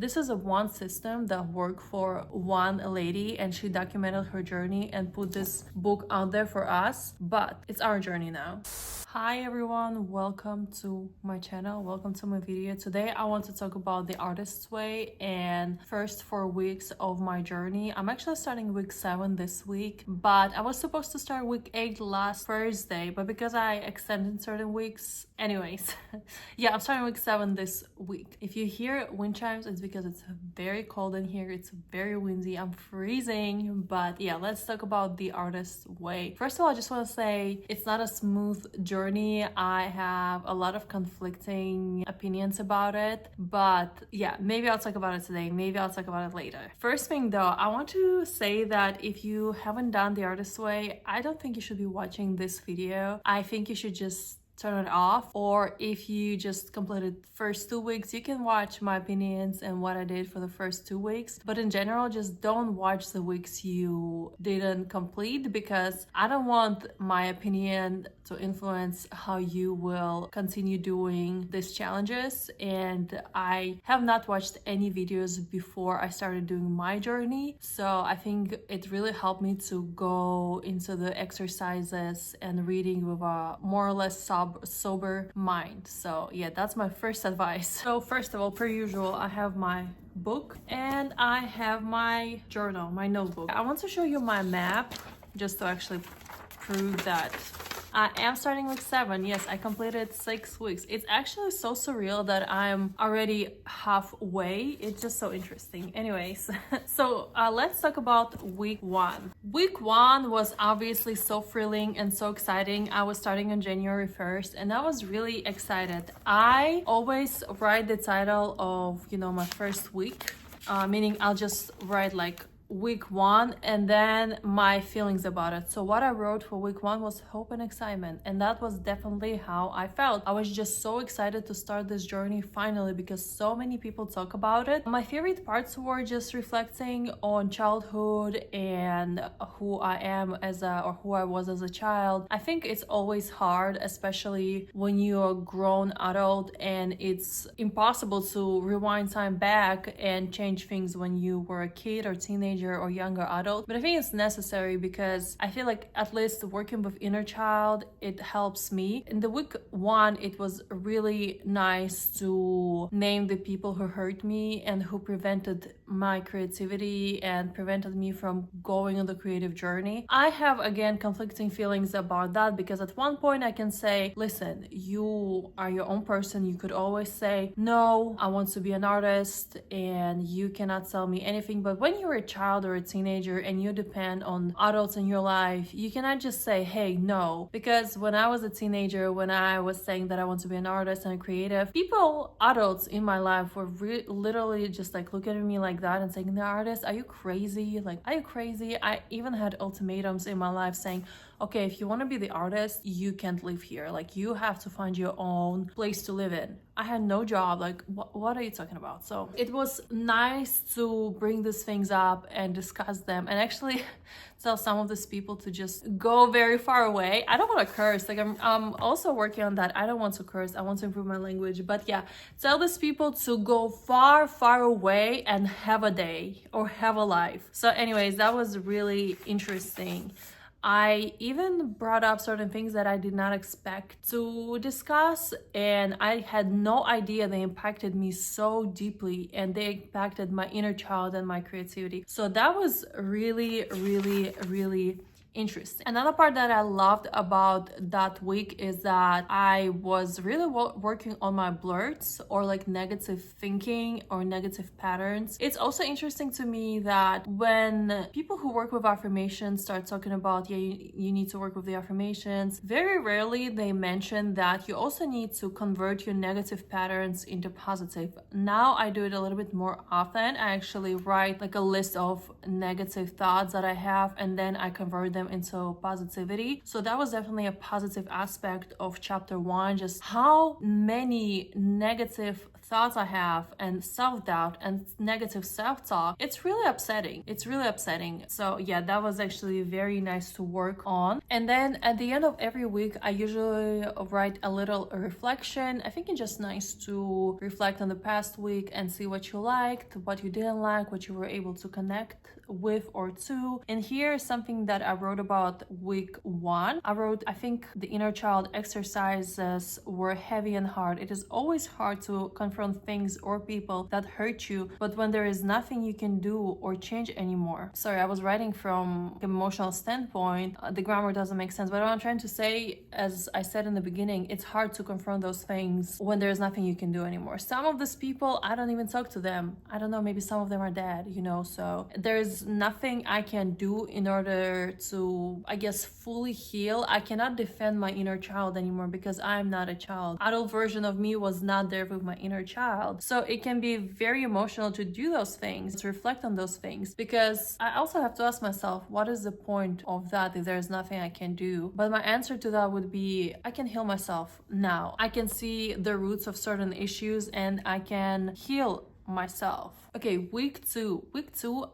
This is a one system that worked for one lady, and she documented her journey and put this book out there for us, but it's our journey now. Hi everyone, welcome to my channel, welcome to my video. Today I want to talk about the artist's way and first 4 weeks of my journey. I'm actually starting week 7 this week, but I was supposed to start week 8 last Thursday, but because I extended certain weeks, anyways, yeah, I'm starting week 7 this week. If you hear wind chimes, it's because it's very cold in here, it's very windy, I'm freezing, but yeah, let's talk about the artist's way. First of all, I just want to say it's not a smooth journey. I have a lot of conflicting opinions about it, but yeah, maybe I'll talk about it today, maybe I'll talk about it later. First thing though, I want to say that if you haven't done the artist's way, I don't think you should be watching this video. I think you should just turn it off, or if you just completed first 2 weeks, you can watch my opinions and what I did for the first 2 weeks, but in general, just don't watch the weeks you didn't complete, because I don't want my opinion to influence how you will continue doing these challenges. And I have not watched any videos before I started doing my journey, so I think it really helped me to go into the exercises and reading with a more or less sober mind. So yeah, that's my first advice. So first of all, per usual, I have my book and I have my journal, my notebook. I want to show you my map just to actually prove that I am starting week 7. Yes, I completed 6 weeks. It's actually so surreal that I'm already halfway. It's just so interesting. Anyways, so let's talk about week 1. Week 1 was obviously so thrilling and so exciting. I was starting on January 1st and I was really excited. I always write the title of, my first week, meaning I'll just write like week 1 and then my feelings about it. So what I wrote for week 1 was hope and excitement, and that was definitely how I felt. I was just so excited to start this journey finally, because so many people talk about it. My favorite parts were just reflecting on childhood and who I am or who I was as a child. I think it's always hard, especially when you're a grown adult, and it's impossible to rewind time back and change things when you were a kid or teenager or younger adult, but I think it's necessary because I feel like at least working with inner child, it helps me. In the week 1, it was really nice to name the people who hurt me and who prevented my creativity and prevented me from going on the creative journey. I have again conflicting feelings about that, because at one point I can say, listen, you are your own person, you could always say, no, I want to be an artist and you cannot tell me anything. But when you're a child or a teenager and you depend on adults in your life, you cannot just say, hey, no. Because when I was a teenager, when I was saying that I want to be an artist and a creative, adults in my life were literally just like looking at me like that and saying, the artist, are you crazy? Like, are you crazy? I even had ultimatums in my life saying, okay, if you want to be the artist, you can't live here. Like, you have to find your own place to live in. I had no job. Like, what are you talking about? So it was nice to bring these things up and discuss them, and actually tell some of these people to just go very far away. I don't want to curse. Like, I'm also working on that. I don't want to curse. I want to improve my language. But yeah, tell these people to go far, far away and have a day or have a life. So anyways, that was really interesting. I even brought up certain things that I did not expect to discuss, and I had no idea they impacted me so deeply, and they impacted my inner child and my creativity. So that was really, really, really interesting. Another part that I loved about that week is that I was really working on my blurts, or like negative thinking or negative patterns. It's also interesting to me that when people who work with affirmations start talking about, yeah, you need to work with the affirmations, very rarely they mention that you also need to convert your negative patterns into positive. Now I do it a little bit more often. I actually write like a list of negative thoughts that I have, and then I convert them into positivity. So that was definitely a positive aspect of chapter 1, just how many negative thoughts I have and self-doubt and negative self-talk, it's really upsetting. It's really upsetting. So yeah, that was actually very nice to work on. And then at the end of every week, I usually write a little reflection. I think it's just nice to reflect on the past week and see what you liked, what you didn't like, what you were able to connect with or to. And here's something that I wrote about week 1. I think the inner child exercises were heavy and hard. It is always hard to confront things or people that hurt you, but when there is nothing you can do or change anymore. Sorry, I was writing from an emotional standpoint. The grammar doesn't make sense, but what I'm trying to say, as I said in the beginning, it's hard to confront those things when there's nothing you can do anymore. Some of these people, I don't even talk to them. I don't know, maybe some of them are dead, so there's nothing I can do in order to, I guess, fully heal. I cannot defend my inner child anymore because I'm not a child. Adult version of me was not there with my inner child. So it can be very emotional to do those things, to reflect on those things, because I also have to ask myself, what is the point of that if there's nothing I can do? But my answer to that would be, I can heal myself now. I can see the roots of certain issues and I can heal myself. Okay, week 2,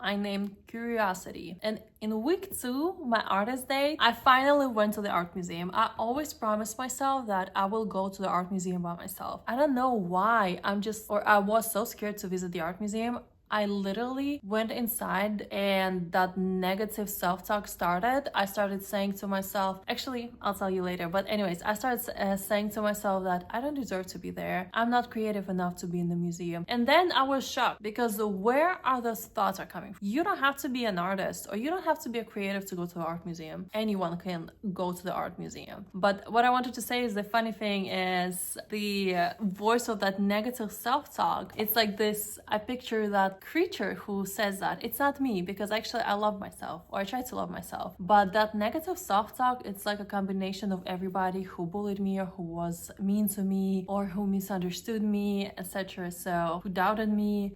I named curiosity. And in week 2, my artist day, I finally went to the art museum. I always promised myself that I will go to the art museum by myself. I don't know why. I was so scared to visit the art museum. I literally went inside and that negative self-talk started. I started saying to myself, actually, I'll tell you later. But anyways, I started saying to myself that I don't deserve to be there. I'm not creative enough to be in the museum. And then I was shocked because where are those thoughts are coming from? You don't have to be an artist or you don't have to be a creative to go to the art museum. Anyone can go to the art museum. But what I wanted to say is the funny thing is the voice of that negative self-talk. It's like this, I picture that creature who says that. It's not me, because actually I love myself, or I try to love myself. But that negative self-talk, it's like a combination of everybody who bullied me or who was mean to me or who misunderstood me, etc. So who doubted me.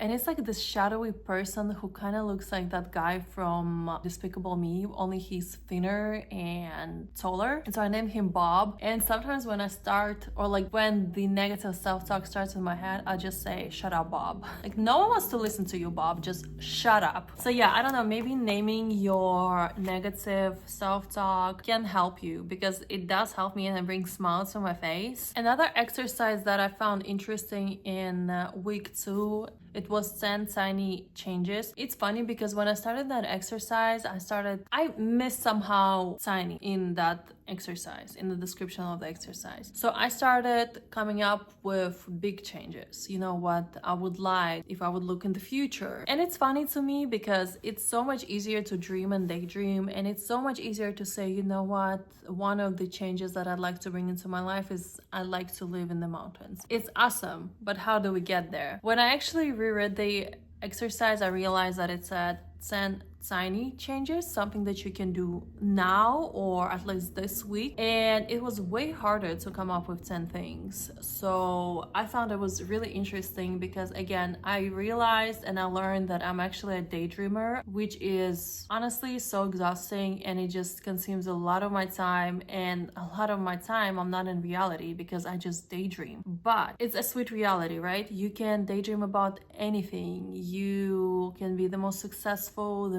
And it's like this shadowy person who kind of looks like that guy from Despicable Me, only he's thinner and taller. And so I named him Bob. And sometimes when I start, or like when the negative self-talk starts in my head, I just say, shut up, Bob. Like, no one wants to listen to you, Bob. Just shut up. So yeah, I don't know, maybe naming your negative self-talk can help you, because it does help me and it brings smiles to my face. Another exercise that I found interesting in week 2, it was 10 tiny changes. It's funny because when I started that exercise, I missed somehow tiny in that exercise, in the description of the exercise. So I started coming up with big changes, what I would like if I would look in the future. And it's funny to me because it's so much easier to dream and daydream, and it's so much easier to say, what, one of the changes that I'd like to bring into my life is I'd like to live in the mountains. It's awesome, but how do we get there? When I actually reread the exercise, I realized that it said 10 tiny changes, something that you can do now or at least this week, and it was way harder to come up with 10 things. So I found it was really interesting because, again, I realized and I learned that I'm actually a daydreamer, which is honestly so exhausting, and it just consumes a lot of my time, and a lot of my time I'm not in reality because I just daydream. But it's a sweet reality, right? You can daydream about anything. You can be the most successful,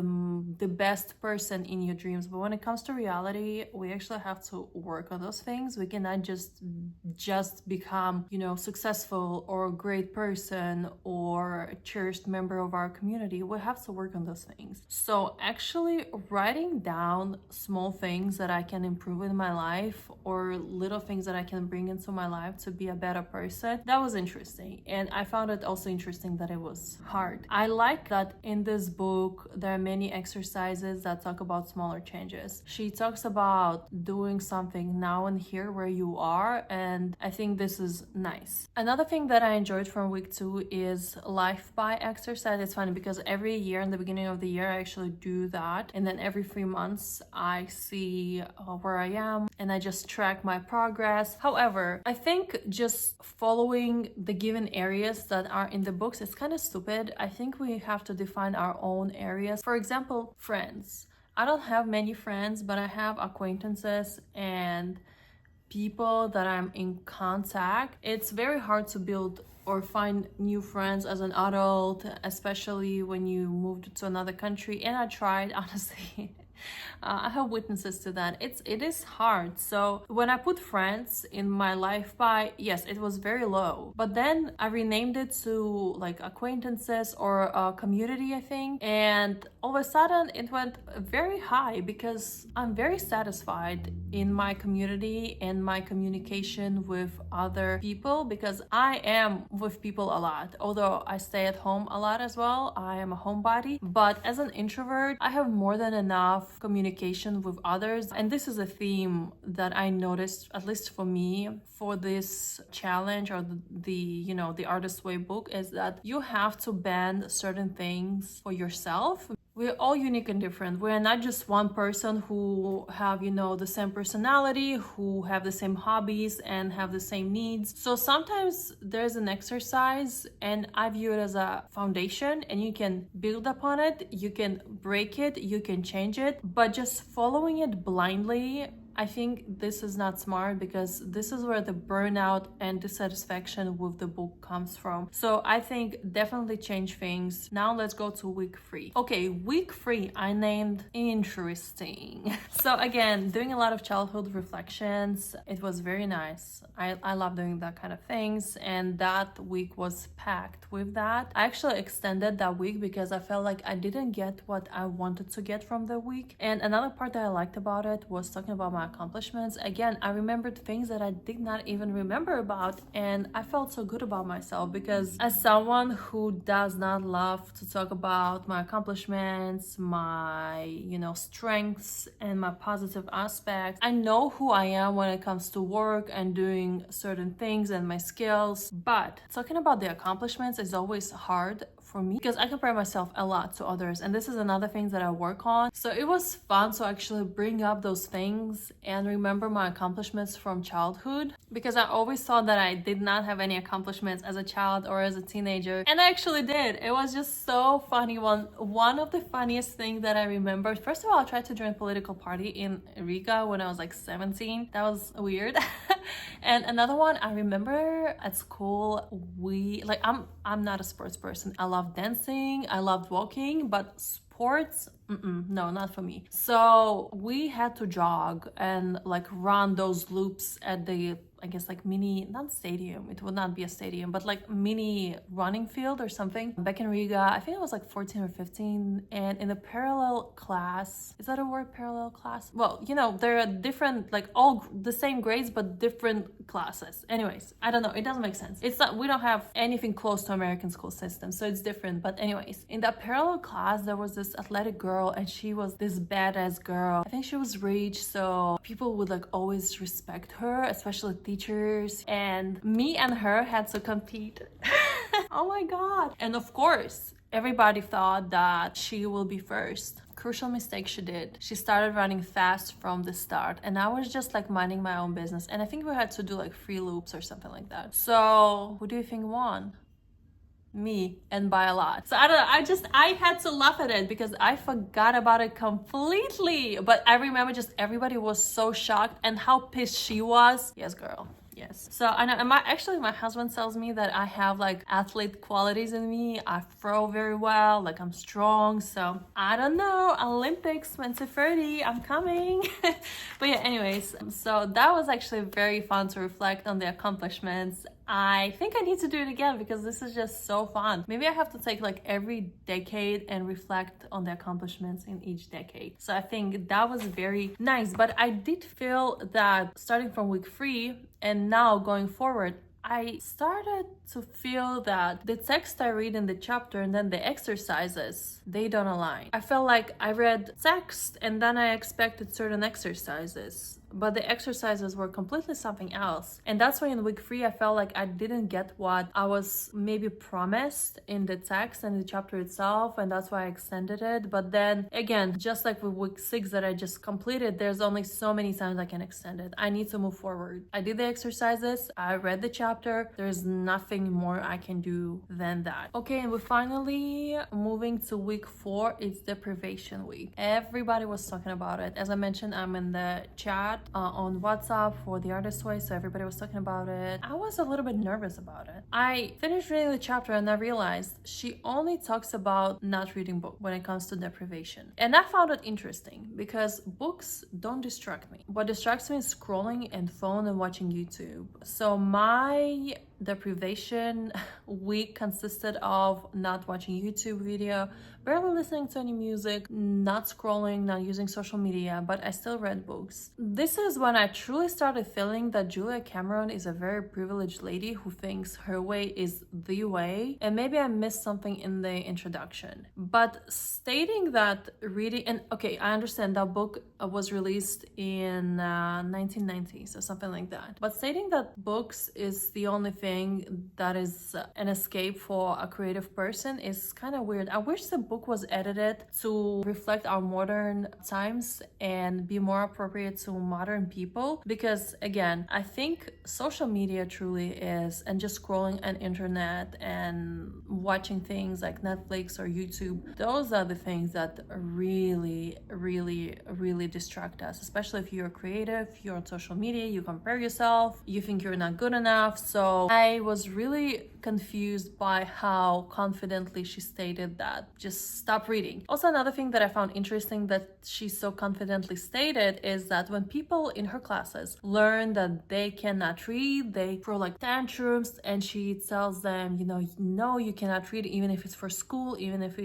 the best person in your dreams, but when it comes to reality, we actually have to work on those things. We cannot just become, successful or a great person or a cherished member of our community. We have to work on those things. So actually writing down small things that I can improve in my life, or little things that I can bring into my life to be a better person, that was interesting. And I found it also interesting that it was hard. I like that in this book there are many exercises that talk about smaller changes. She talks about doing something now and here where you are, and I think this is nice. Another thing that I enjoyed from week 2 is life by exercise. It's funny because every year in the beginning of the year I actually do that, and then every 3 months I see where I am and I just track my progress. However, I think just following the given areas that are in the books is kind of stupid. I think we have to define our own areas. For example, friends. I don't have many friends, but I have acquaintances, and people that I'm in contact. It's very hard to build or find new friends as an adult, especially when you moved to another country. And I tried, honestly. I have witnesses to that. It is hard. So when I put friends in my life by, yes, it was very low. But then I renamed it to like acquaintances or a community, I think. And all of a sudden it went very high because I'm very satisfied in my community and my communication with other people, because I am with people a lot. Although I stay at home a lot as well. I am a homebody. But as an introvert, I have more than enough communication with others. And this is a theme that I noticed, at least for me, for this challenge or the Artist Way book, is that you have to bend certain things for yourself. We're all unique and different. We're not just one person who have, the same personality, who have the same hobbies and have the same needs. So sometimes there's an exercise, and I view it as a foundation, and you can build upon it, you can break it, you can change it, but just following it blindly, I think this is not smart, because this is where the burnout and dissatisfaction with the book comes from. So I think definitely change things. Now let's go to week 3. Okay, week 3 I named interesting. So again, doing a lot of childhood reflections. It was very nice. I love doing that kind of things, and that week was packed with that. I actually extended that week because I felt like I didn't get what I wanted to get from the week. And another part that I liked about it was talking about my accomplishments. Again, I remembered things that I did not even remember about, and I felt so good about myself, because as someone who does not love to talk about my accomplishments, my strengths and my positive aspects, I know who I am when it comes to work and doing certain things and my skills. But talking about the accomplishments is always hard for me, because I compare myself a lot to others, and this is another thing that I work on. So it was fun to actually bring up those things and remember my accomplishments from childhood, because I always thought that I did not have any accomplishments as a child or as a teenager, and I actually did. It was just so funny. One of the funniest things that I remember, first of all, I tried to join a political party in Riga when I was like 17. That was weird. And another one, I remember at school, I'm not a sports person. I love dancing, I loved walking, but sports, no, not for me. So we had to jog and like run those loops at the, I guess, like mini, not stadium, it would not be a stadium, but like mini running field or something back in Riga. I think I was like 14 or 15, and in a parallel class, is that a word, parallel class? Well, there are different, like all the same grades but different classes. Anyways, I don't know, it doesn't make sense. It's not, we don't have anything close to American school system, so it's different. But anyways, in that parallel class there was this athletic girl, and she was this badass girl. I think she was rich, so people would like always respect her, especially teachers, and me and her had to compete. Oh my god. And of course everybody thought that she will be first. Crucial mistake she did. She started running fast from the start, and I was just like minding my own business, and I think we had to do like 3 loops or something like that. So who do you think won? Me, and by a lot. So I don't know, I had to laugh at it because I forgot about it completely. But I remember just everybody was so shocked, and how pissed she was. Yes, girl. Yes. So I know, and my husband tells me that I have like athlete qualities in me. I throw very well, like I'm strong. So I don't know, Olympics 2030, I'm coming. But yeah, anyways, so that was actually very fun to reflect on the accomplishments. I think I need to do it again because this is just so fun. Maybe I have to take like every decade and reflect on the accomplishments in each decade. So I think that was very nice. But I did feel that starting from week 3 and now going forward, I started to feel that the text I read in the chapter and then the exercises, they don't align. I felt like I read text and then I expected certain exercises, but the exercises were completely something else. And that's why in week 3 I felt like I didn't get what I was maybe promised in the text and the chapter itself, and that's why I extended it. But then again, just like with week 6 that I just completed, there's only so many times I can extend it. I need to move forward. I did the exercises, I read the chapter, there's nothing more I can do than that. Okay, and we're finally moving to week 4. It's deprivation week. Everybody was talking about it. As I mentioned, I'm in the chat chat on WhatsApp for the artist way, so everybody was talking about it. I was a little bit nervous about it. I finished reading the chapter and I realized she only talks about not reading books when it comes to deprivation. And I found it interesting because books don't distract me. What distracts me is scrolling and phone and watching YouTube. So my deprivation week consisted of not watching YouTube video, barely listening to any music, not scrolling, not using social media, but I still read books. This is when I truly started feeling that 𝗙𝗢𝗟𝗪 is a very privileged lady who thinks her way is the way, and maybe I missed something in the introduction. But stating that reading, and okay, I understand that book was released in 1990s or something like that, but stating that books is the only thing that is an escape for a creative person is kind of weird. I wish the book was edited to reflect our modern times and be more appropriate to modern people, because again, I think social media truly is, and just scrolling on internet and watching things like Netflix or YouTube, those are the things that really distract us, especially if you're creative, you're on social media, you compare yourself, you think you're not good enough. So I was really confused by how confidently she stated that just stop reading. Also, another thing that I found interesting that she so confidently stated is that when people in her classes learn that they cannot read, they throw like tantrums, and she tells them, no, you cannot read, even if it's for school, even if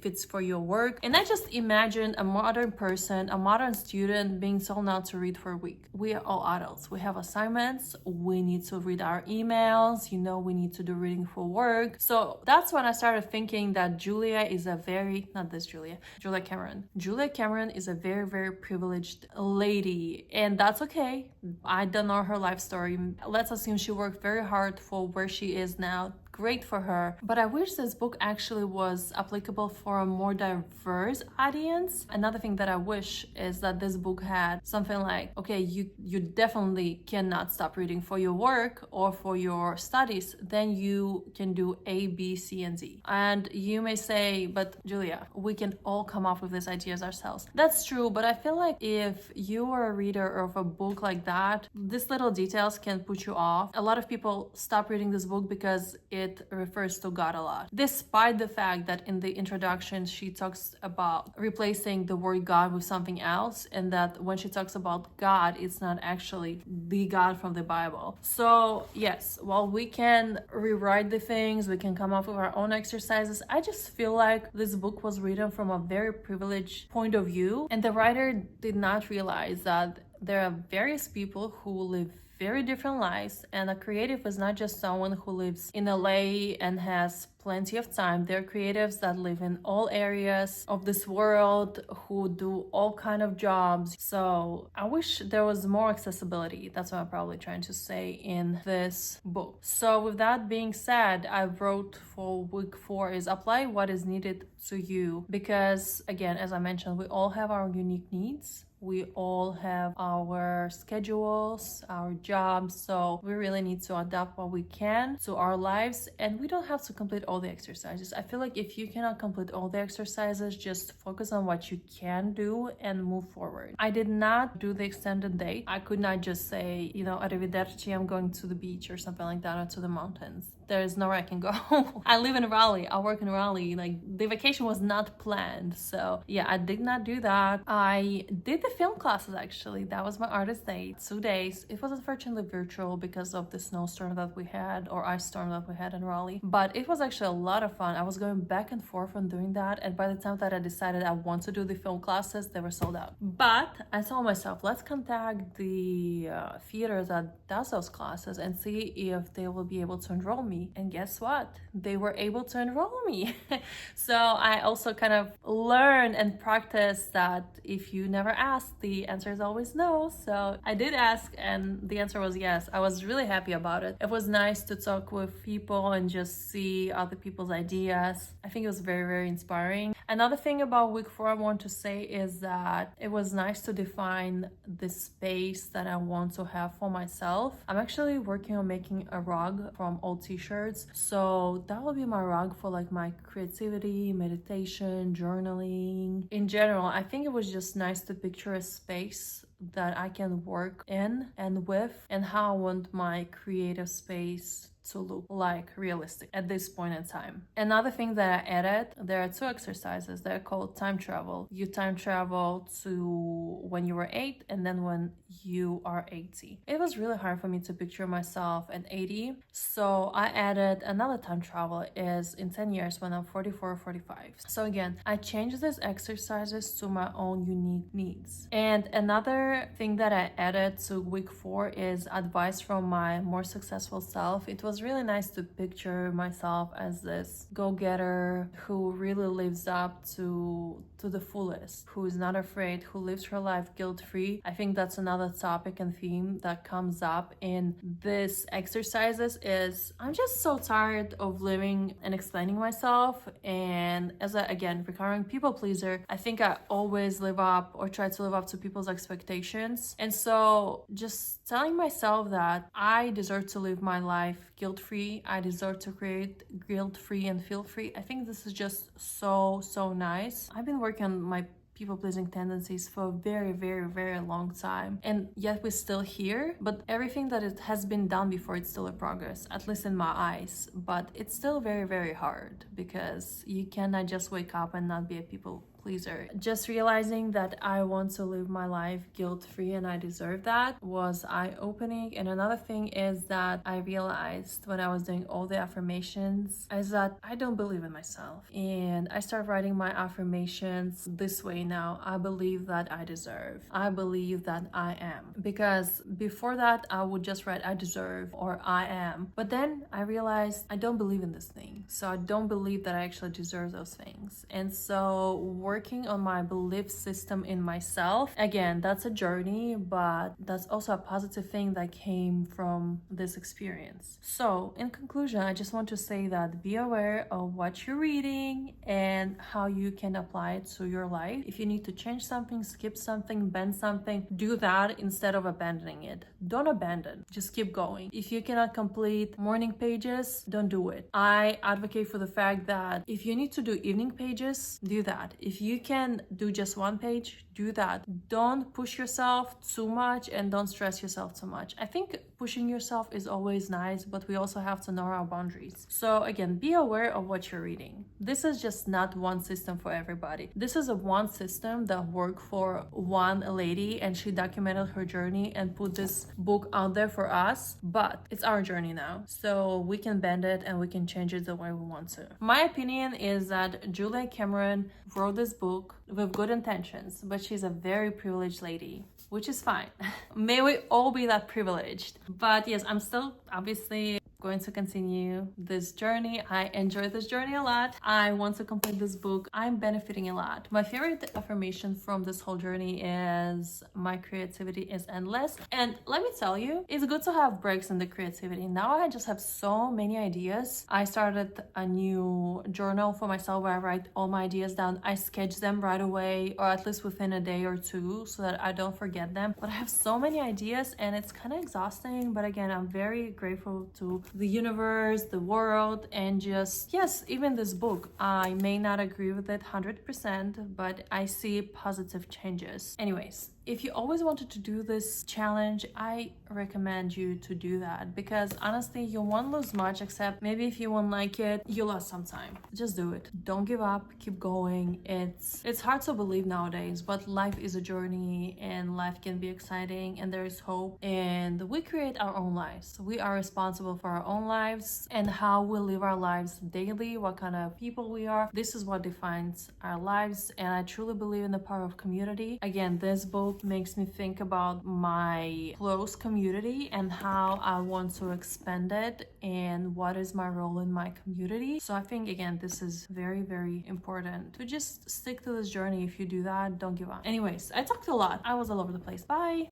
it's for your work. And I just imagine a modern person, a modern student being told not to read for a week. We are all adults. We have assignments. We need to read our emails. We need to do reading for work. So that's when I started thinking that 𝗙𝗢𝗟𝗟𝗪 is a 𝗙𝗢𝗟𝗪 is a very privileged lady, and that's okay. I don't know her life story. Let's assume she worked very hard for where she is now. Great for her. But I wish this book actually was applicable for a more diverse audience. Another thing that I wish is that this book had something like, okay, you definitely cannot stop reading for your work or for your studies, then you can do A, B, C, and Z. And you may say, but Julia, we can all come up with these ideas ourselves. That's true, but I feel like if you are a reader of a book like that, these little details can put you off. A lot of people stop reading this book because it refers to God a lot, despite the fact that in the introduction she talks about replacing the word God with something else, and that when she talks about God, it's not actually the God from the Bible. So yes, while we can rewrite the things, we can come up with our own exercises, I just feel like this book was written from a very privileged point of view, and the writer did not realize that there are various people who live very different lives, and a creative is not just someone who lives in LA and has plenty of time. They're creatives that live in all areas of this world, who do all kind of jobs. So I wish there was more accessibility. That's what I'm probably trying to say in this book. So with that being said, I wrote for week 4 is apply what is needed to you, because again, as I mentioned, we all have our unique needs. We all have our schedules, our jobs, so we really need to adapt what we can to our lives, and we don't have to complete all the exercises. I feel like if you cannot complete all the exercises, just focus on what you can do and move forward. I did not do the extended date. I could not just say, arrivederci, I'm going to the beach or something like that, or to the mountains. There's nowhere I can go. I live in Raleigh. I work in Raleigh. Like, the vacation was not planned. So yeah, I did not do that. I did the film classes, actually. That was my artist date, 2 days. It was unfortunately virtual because of the snowstorm that we had, or ice storm that we had in Raleigh. But it was actually a lot of fun. I was going back and forth on doing that. And by the time that I decided I want to do the film classes, they were sold out. But I told myself, let's contact the theater that does those classes and see if they will be able to enroll me. And guess what? They were able to enroll me. So I also kind of learned and practiced that if you never ask, the answer is always no. So I did ask, and the answer was yes. I was really happy about it. It was nice to talk with people and just see other people's ideas. I think it was very inspiring. Another thing about week 4 I want to say is that it was nice to define the space that I want to have for myself. I'm actually working on making a rug from old t-shirts. So that will be my rug for like my creativity, meditation, journaling. In general, I think it was just nice to picture a space that I can work in and with, and how I want my creative space to look like realistic at this point in time. Another thing that I added, there are 2 exercises that are called time travel. You time travel to when you were 8 and then when you are 80. It was really hard for me to picture myself at 80, so I added another time travel is in 10 years when I'm 44 or 45. So again, I changed these exercises to my own unique needs. And another thing that I added to week 4 is advice from my more successful self. It was really nice to picture myself as this go-getter who really lives up to the fullest, who is not afraid, who lives her life guilt-free. I think that's another topic and theme that comes up in this exercises is I'm just so tired of living and explaining myself, and as a, again, recurring people pleaser, I think I always live up or try to live up to people's expectations. And so just telling myself that I deserve to live my life guilt-free, I deserve to create guilt-free and feel-free. I think this is just so nice. I've been working on my people-pleasing tendencies for a very long time, and yet we're still here. But everything that it has been done before, it's still a progress, at least in my eyes. But it's still very hard because you cannot just wake up and not be a people pleaser. Just realizing that I want to live my life guilt-free and I deserve that was eye-opening. And another thing is that I realized when I was doing all the affirmations is that I don't believe in myself, and I start writing my affirmations this way now. I believe that I deserve, I believe that I am, because before that I would just write I deserve or I am, but then I realized I don't believe in this thing, so I don't believe that I actually deserve those things. And so working on my belief system in myself, again, that's a journey, but that's also a positive thing that came from this experience. So in conclusion, I just want to say that be aware of what you're reading and how you can apply it to your life. If you need to change something, skip something, bend something, do that instead of abandoning it. Don't abandon, just keep going. If you cannot complete morning pages, don't do it. I advocate for the fact that if you need to do evening pages, do that. If you can do just 1 page, do that. Don't push yourself too much and don't stress yourself too much. I think pushing yourself is always nice, but we also have to know our boundaries. So again, be aware of what you're reading. This is just not one system for everybody. This is a one system that worked for one lady, and she documented her journey and put this book out there for us, but it's our journey now. So we can bend it and we can change it the way we want to. My opinion is that 𝗙𝗢𝗟𝗟𝗢𝗪 wrote this book with good intentions, but she's a very privileged lady, which is fine. May we all be that privileged. But yes, I'm still obviously going to continue this journey. I enjoy this journey a lot. I want to complete this book. I'm benefiting a lot. My favorite affirmation from this whole journey is my creativity is endless. And let me tell you, it's good to have breaks in the creativity. Now I just have so many ideas. I started a new journal for myself where I write all my ideas down. I sketch them right away, or at least within a day or two, so that I don't forget them. But I have so many ideas and it's kind of exhausting. But again, I'm very grateful to the universe, the world, and just, yes, even this book. I may not agree with it 100%, but I see positive changes. Anyways, if you always wanted to do this challenge, I recommend you to do that, because honestly, you won't lose much, except maybe if you won't like it, you lost some time. Just do it. Don't give up. Keep going. It's hard to believe nowadays, but life is a journey and life can be exciting and there is hope, and we create our own lives. We are responsible for our own lives and how we live our lives daily, what kind of people we are. This is what defines our lives, and I truly believe in the power of community. Again, this book makes me think about my close community and how I want to expand it and what is my role in my community. So I think, again, this is very important to just stick to this journey. If you do that, don't give up. Anyways, I talked a lot. I was all over the place. Bye.